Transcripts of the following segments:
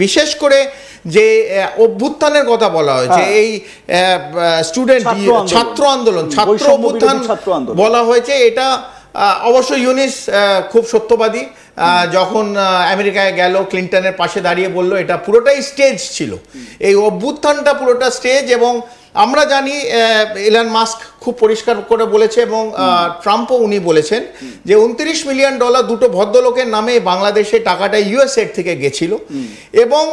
বিশেষ করে যে অভ্যুত্থানের কথা বলা হয়েছে, এই স্টুডেন্ট ছাত্র আন্দোলন, ছাত্র অভ্যুত্থান বলা হয়েছে, এটা অবশ্য ইউনিস খুব সত্যবাদী। যখন আমেরিকায় গেল, ক্লিন্টনের পাশে দাঁড়িয়ে বলল এটা পুরোটাই স্টেজ ছিল, এই অভ্যুত্থানটা পুরোটা স্টেজ। এবং আমরা জানি ইলন মাস্ক খুব পরিষ্কার করে বলেছে, এবং ট্রাম্পও উনি বলেছেন যে $29 মিলিয়ন দুটো ভদ্রলোকের নামে বাংলাদেশে টাকাটা ইউএসএড থেকে গেছিল। এবং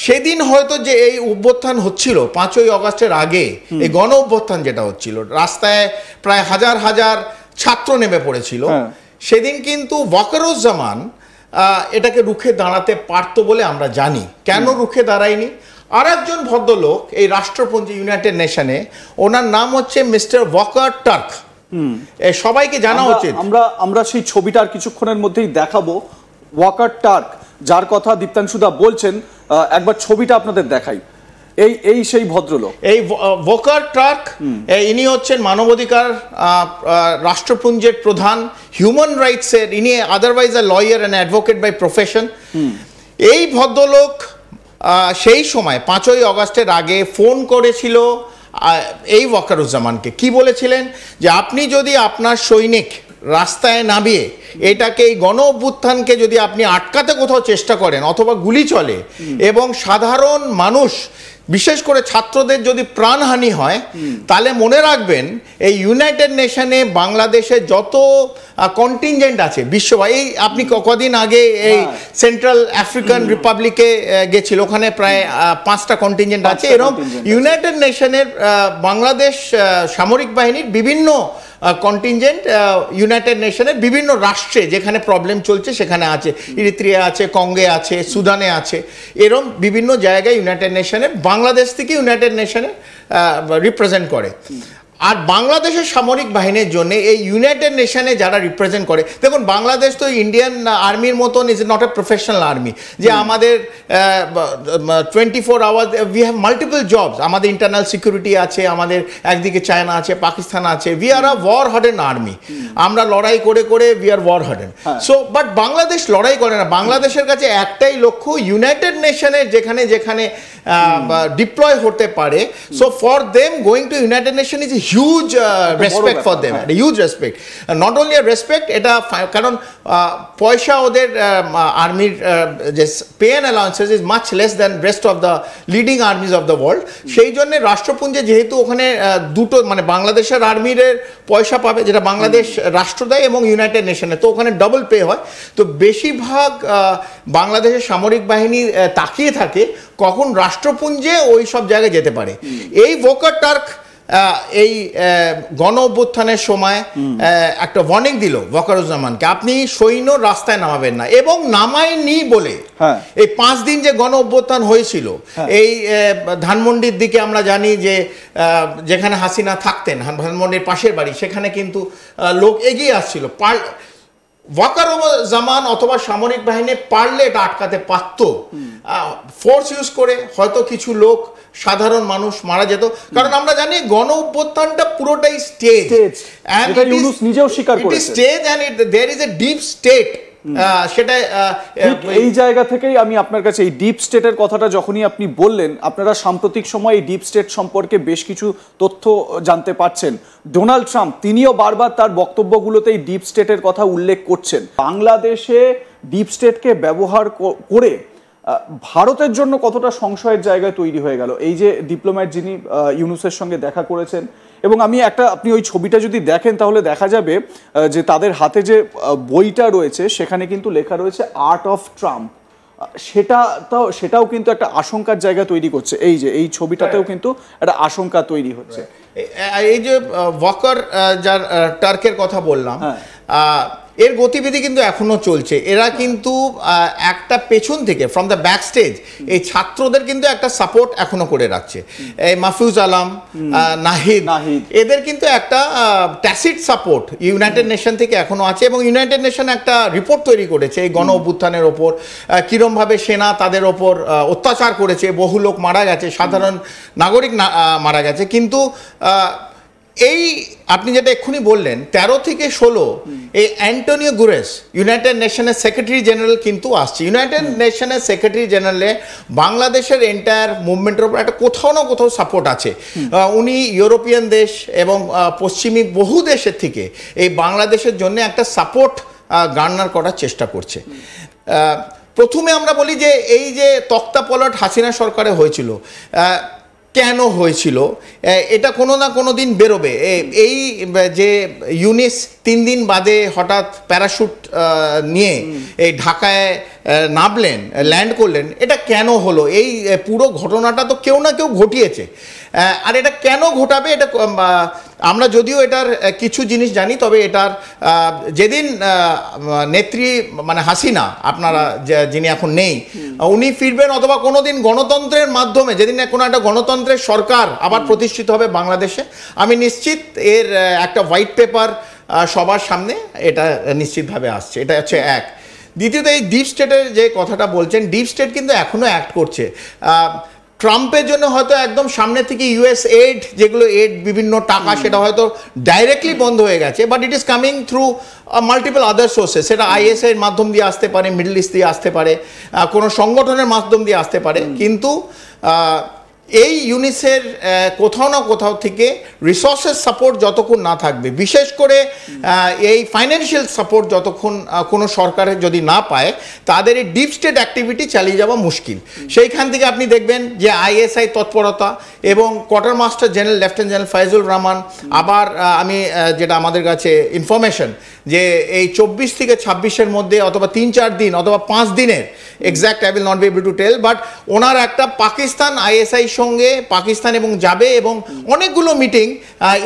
সেদিন হয়তো যে এই অভ্যুত্থান হচ্ছিল 5ই অগাস্টের আগে, এই গণ অভ্যুত্থান যেটা হচ্ছিল, রাস্তায় প্রায় হাজার হাজার ছাত্র নেমে পড়েছিল, সেদিন কিন্তু ওয়াকারুজ্জামান এটাকে রুখে দাঁড়াতে পারতো বলে আমরা জানি। কেন রুখে দাঁড়ায়নি? আর একজন ভদ্রলোক এই রাষ্ট্রপুঞ্জ ইউনাইটেড নেশনে, ওনার নাম হচ্ছে মিস্টার ওয়াকার টার্ক। সবাইকে জানা উচিত। আমরা সেই ছবিটার কিছুক্ষণের মধ্যেই দেখাবো। ওয়াকার টার্ক, যার কথা দীপ্তাংশুদা বলছেন, একবার ছবিটা আপনাদের দেখাই। এই সেই ভদ্রলোক, এই ওয়াকার টার্ক, ইনি হচ্ছেন মানবাধিকার রাষ্ট্রপুঞ্জের প্রধান, হিউম্যান রাইটসের, ইনি otherwise a lawyer and advocate by profession. এই ভদ্রলোক সেই সময় 5ই অগাস্টের আগে ফোন করেছিল এই ওয়াকারুজ্জামানকে। কি বলেছিলেন? যে আপনি যদি আপনার সৈনিক রাস্তায় নামিয়ে এটাকে, এই গণ অভ্যুত্থানকে যদি আপনি আটকাতে কোথাও চেষ্টা করেন অথবা গুলি চলে এবং সাধারণ মানুষ, বিশেষ করে ছাত্রদের যদি প্রাণহানি হয়, তাহলে মনে রাখবেন এই ইউনাইটেড নেশনে বাংলাদেশে যত কন্টিনজেন্ট আছে বিশ্বব্যাপী, এই আপনি কদিন আগে এই সেন্ট্রাল আফ্রিকান রিপাবলিকে গেছিল, ওখানে প্রায় 5টা কন্টিনজেন্ট আছে। এরকম ইউনাইটেড নেশনের বাংলাদেশ সামরিক বাহিনীর বিভিন্ন কন্টিনজেন্ট ইউনাইটেড নেশনের বিভিন্ন রাষ্ট্রে যেখানে প্রবলেম চলছে সেখানে আছে, ইরিত্রিয়া আছে, কঙ্গে আছে, সুদানে আছে, এরকম বিভিন্ন জায়গায় ইউনাইটেড নেশনের বাংলাদেশ থেকে ইউনাইটেড নেশনে রিপ্রেজেন্ট করে। আর বাংলাদেশের সামরিক বাহিনীর জন্য এই ইউনাইটেড নেশনে যারা রিপ্রেজেন্ট করে, দেখুন বাংলাদেশ তো ইন্ডিয়ান আর্মির মতন is not a professional army যে আমাদের 24 hour we have multiple jobs. আমাদের ইন্টারনাল সিকিউরিটি আছে, আমাদের একদিকে চায়না আছে, পাকিস্তান আছে, we are a war harden army. আমরা লড়াই করে করে we are war harden. So but Bangladesh লড়াই করে না, বাংলাদেশের কাছে একটাই লক্ষ্য, ইউনাইটেড নেশনের যেখানে যেখানে ডিপ্লয় হতে পারে। So for them going to United nation is huge respect for them, a huge respect, not only a respect, এটা কারণ পয়সা ওদের আর্মির যে pay and allowances is much less than rest of the leading army's of the world. সেই জন্য রাষ্ট্রপুঞ্জে যেহেতু ওখানে দুটো, মানে বাংলাদেশের আর্মির পয়সা পাবে যেটা বাংলাদেশ রাষ্ট্র দেয় এবং ইউনাইটেড নেশনে, তো ওখানে ডবল পে হয়। তো বেশিরভাগ বাংলাদেশের সামরিক বাহিনী তাকিয়ে থাকে কখন রাষ্ট্রপুঞ্জে ওই সব জায়গায় যেতে পারে। এই ওয়াকার টার্ক এই গণ অভ্যুত্থানের সময় একটা ওয়ার্নিং দিল ওয়াকারুজ্জামানকে, আপনি সৈন্য রাস্তায় নামাবেন না, এবং নামায়নি বলে এই 5 দিন যে গণ অভ্যুত্থান হয়েছিল, এই ধানমন্ডির দিকে আমরা জানি যে যেখানে হাসিনা থাকতেন, ধানমন্ডির পাশের বাড়ি, সেখানে কিন্তু লোক এগিয়ে আসছিল। ওয়াকারুজ্জামান অথবা সামরিক বাহিনী পারলে এটা আটকাতে পারত, ফোর্স ইউজ করে হয়তো কিছু লোক, সাধারণ মানুষ মারা যেত। কারণ আমরা জানি গণ অভ্যুত্থানটা পুরোটাই স্টেজ, নিজেও স্বীকার করেছে, stage and there is a deep state. সেটা এই জায়গা থেকেই আমি আপনার কাছে এই ডিপ স্টেটের কথাটা যখনই আপনি বললেন, আপনারা সাম্প্রতিক সময় এই ডিপ স্টেট সম্পর্কে বেশ কিছু তথ্য জানতে পারছেন। ডোনাল্ড ট্রাম্প তিনিও বারবার তার বক্তব্যগুলোতে এই ডিপ স্টেটের কথা উল্লেখ করছেন। বাংলাদেশে ডিপ স্টেটকে ব্যবহার করে ভারতের জন্য কতটা সংশয়ের জায়গায় তৈরি হয়ে গেল এই যে ডিপ্লোম্যাট যিনি ইউনুসের সঙ্গে দেখা করেছেন। এবং আপনি ওই ছবিটা যদি দেখেন তাহলে দেখা যাবে যে তাদের হাতে যে বইটা রয়েছে সেখানে কিন্তু লেখা রয়েছে আর্ট অফ ট্রাম্প। সেটাও কিন্তু একটা আশঙ্কার জায়গা তৈরি করছে। এই যে এই ছবিটাতেও কিন্তু একটা আশঙ্কা তৈরি হচ্ছে। এই যে ওয়াকার যার টার্কের কথা বললাম, এর গতিবিধি কিন্তু এখনো চলছে। এরা কিন্তু একটা পেছন থেকে ফ্রম দ্য ব্যাক স্টেজ এই ছাত্রদের কিন্তু একটা সাপোর্ট এখনো করে রাখছে। এই মাহফুজ আলম, নাহিদ, এদের কিন্তু একটা ট্যাসিট সাপোর্ট ইউনাইটেড নেশন থেকে এখনো আছে। এবং ইউনাইটেড নেশন একটা রিপোর্ট তৈরি করেছে এই গণ অভ্যুত্থানের ওপর, কিরমভাবে সেনা তাদের ওপর অত্যাচার করেছে, বহু লোক মারা গেছে, সাধারণ নাগরিক মারা গেছে। কিন্তু এই আপনি যেটা এক্ষুনি বললেন 13 থেকে 16 এই অ্যান্টোনিও গুরেস ইউনাইটেড নেশনের সেক্রেটারি জেনারেল কিন্তু আসছে। ইউনাইটেড নেশনের সেক্রেটারি জেনারেলে বাংলাদেশের এন্টায়ার মুভমেন্টের উপর একটা কোথাও না কোথাও সাপোর্ট আছে। উনি ইউরোপিয়ান দেশ এবং পশ্চিমী বহু দেশের থেকে এই বাংলাদেশের জন্য একটা সাপোর্ট গার্নার করার চেষ্টা করছে। প্রথমে আমরা বলি যে এই যে তক্তাপলট হাসিনা সরকারে হয়েছিল, কেন হয়েছিল এটা কোনো না কোনো দিন বেরোবে। এই যে ইউনিস 3 দিন বাদে হঠাৎ প্যারাশুট নিয়ে এই ঢাকায় নামলেন, ল্যান্ড করলেন, এটা কেন হলো? এই পুরো ঘটনাটা তো কেউ না কেউ ঘটিয়েছে। আর এটা কেন ঘটাবে, এটা আমরা যদিও এটার কিছু জিনিস জানি, তবে এটার যেদিন নেত্রী মানে হাসিনা আপনারা যিনি এখন নেই উনি ফিরবেন, অথবা কোনো দিন গণতন্ত্রের মাধ্যমে যেদিন কোনো একটা গণতন্ত্রের সরকার আবার প্রতিষ্ঠিত হবে বাংলাদেশে, আমি নিশ্চিত এর একটা হোয়াইট পেপার সবার সামনে এটা নিশ্চিতভাবে আসছে। এটা হচ্ছে এক। দ্বিতীয়ত, এই ডিপ স্টেটের যে কথাটা বলছেন, ডিপ স্টেট কিন্তু এখনও অ্যাক্ট করছে। ট্রাম্পের জন্য হয়তো একদম সামনে থেকে ইউএস এড, যেগুলো এড বিভিন্ন টাকা, সেটা হয়তো ডাইরেক্টলি বন্ধ হয়ে গেছে, but it is coming through multiple other sources. সেটা আইএসআই এর মাধ্যম দিয়ে আসতে পারে, মিডল ইস্ট দিয়ে আসতে পারে, কোনো সংগঠনের মাধ্যম দিয়ে আসতে পারে, কিন্তু এই ইউনিসের কোথাও না কোথাও থেকে রিসোর্সেস সাপোর্ট যতক্ষণ না থাকবে, বিশেষ করে এই ফাইন্যান্সিয়াল সাপোর্ট যতক্ষণ কোনো সরকারের যদি না পায়, তাদের এই ডিপ স্টেট অ্যাক্টিভিটি চালিয়ে যাওয়া মুশকিল। সেইখান থেকে আপনি দেখবেন যে আইএসআই তৎপরতা এবং quarter master general lieutenant general Faizul Rahman, আবার আমি যেটা আমাদের কাছে ইনফরমেশন যে এই 24 থেকে 26-এর মধ্যে অথবা 3-4 দিন অথবা 5 দিনের exact I will not be able to tell, but ওনার একটা পাকিস্তান আইএসআই সঙ্গে পাকিস্তান এবং যাবে, এবং অনেকগুলো মিটিং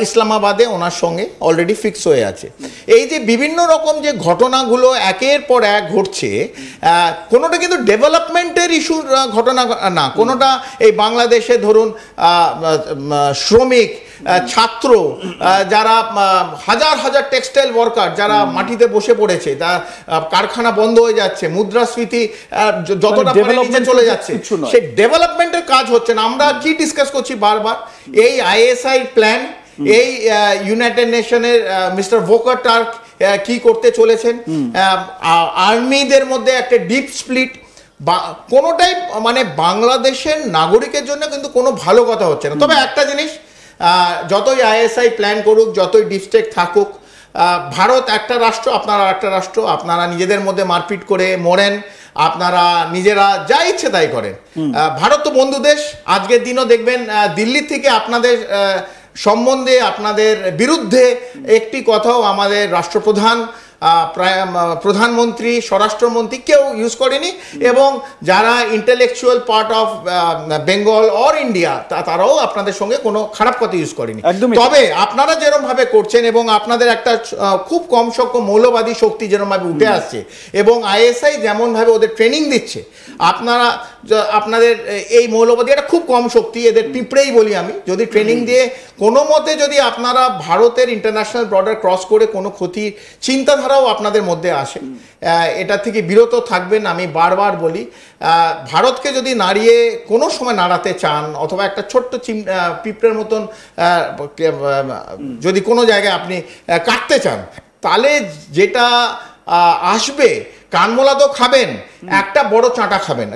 ইসলামাবাদে ওনার সঙ্গে অলরেডি ফিক্স হয়ে আছে। এই যে বিভিন্ন রকম যে ঘটনাগুলো একের পর এক ঘটছে, কোনোটা কিন্তু ডেভেলপমেন্টের ইস্যুর ঘটনা না, কোনোটা এই বাংলাদেশে ধরুন শ্রমিক, ছাত্র, যারা হাজার হাজার টেক্সটাইল ওয়ার্কার যারা মাটিতে বসে পড়েছে, তা কারখানা বন্ধ হয়ে যাচ্ছে, মুদ্রাস্ফীতি যতটা নিচে চলে যাচ্ছে, সেই ডেভেলপমেন্টের কাজ হচ্ছে না। আমরা কি ডিসকাস করছি বারবার, এই আইএসআই প্ল্যান, এই ইউনাইটেড নেশনের মিস্টার ভোকার টার্ক কি করতে চলেছেন, আর্মিদের মধ্যে একটা ডিপ স্প্লিট, কোনোটাই মানে বাংলাদেশের নাগরিকের জন্য কিন্তু কোনো ভালো কথা হচ্ছে না। তবে একটা জিনিস, যতই আইএসআই প্ল্যান করুক, যতই ডিপ স্টেট থাকুক, ভারত একটা রাষ্ট্র, আপনারা একটা রাষ্ট্র, আপনারা নিজেদের মধ্যে মারপিট করে মরেন, আপনারা নিজেরা যা ইচ্ছে তাই করেন। ভারত তো বন্ধু দেশ। আজকের দিনও দেখবেন দিল্লি থেকে আপনাদের সম্বন্ধে, আপনাদের বিরুদ্ধে একটি কথাও আমাদের রাষ্ট্রপ্রধান, প্রধানমন্ত্রী, স্বরাষ্ট্রমন্ত্রী কেউ ইউজ করেনি, এবং যারা intellectual part of Bengal or India তারাও আপনাদের সঙ্গে কোনো খারাপ কথা ইউজ করেনি। তবে আপনারা যেরকম ভাবে করছেন, এবং আপনাদের একটা খুব কম সংখ্যক মৌলবাদী শক্তি যেরকম ভাবে উঠে আসছে, এবং আইএসআই যেমন ভাবে ওদের ট্রেনিং দিচ্ছে, আপনাদের এই মৌলবাদী একটা খুব কম শক্তি, এদের পিঁপড়েই বলি আমি, যদি ট্রেনিং দিয়ে কোনো মতে যদি আপনারা ভারতের ইন্টারন্যাশনাল বর্ডার ক্রস করে কোনো ক্ষতির চিন্তাধারাও আপনাদের মধ্যে আসে, এটা থেকে বিরত থাকবেন। আমি বারবার বলি, ভারতকে যদি নাড়িয়ে কোনো সময় নাড়াতে চান, অথবা একটা ছোট্ট পিঁপড়ের মতন যদি কোনো জায়গায় আপনি কাটতে চান, তাহলে যেটা আসবে, কানমোলা তো খাবেন, একটা বড় চাঁটা খাবেন।